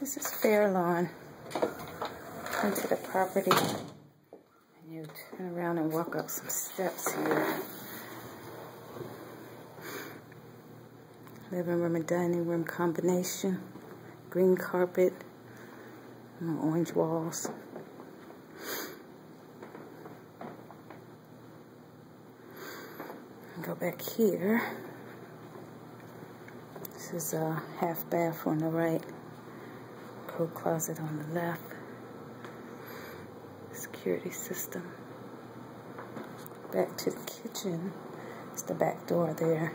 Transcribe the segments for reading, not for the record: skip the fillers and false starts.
This is Fair Lawn. Into the property, and you turn around and walk up some steps here. Living room and dining room combination. Green carpet, and orange walls. Go back here. This is a half bath on the right. Coat closet on the left. Security system. Back to the kitchen. It's the back door there.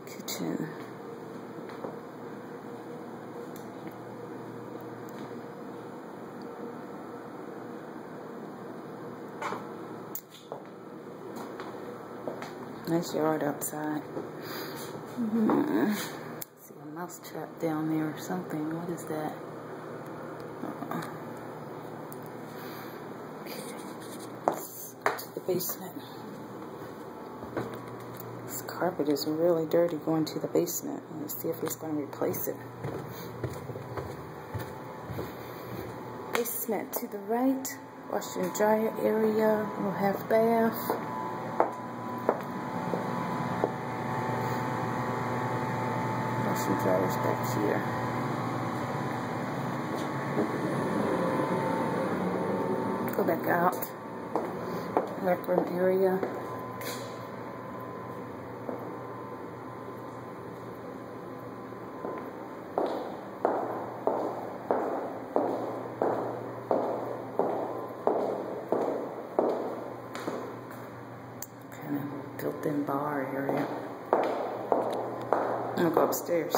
Kitchen. Nice yard outside. See a mouse trap down there or something. What is that? Basement. This carpet is really dirty going to the basement. Let's see if he's going to replace it. Basement to the right. Washer and dryer area. We'll have bath. Washer and dryer's back here. Go back out. Rec room area. Kind of built-in bar area. I'll go upstairs.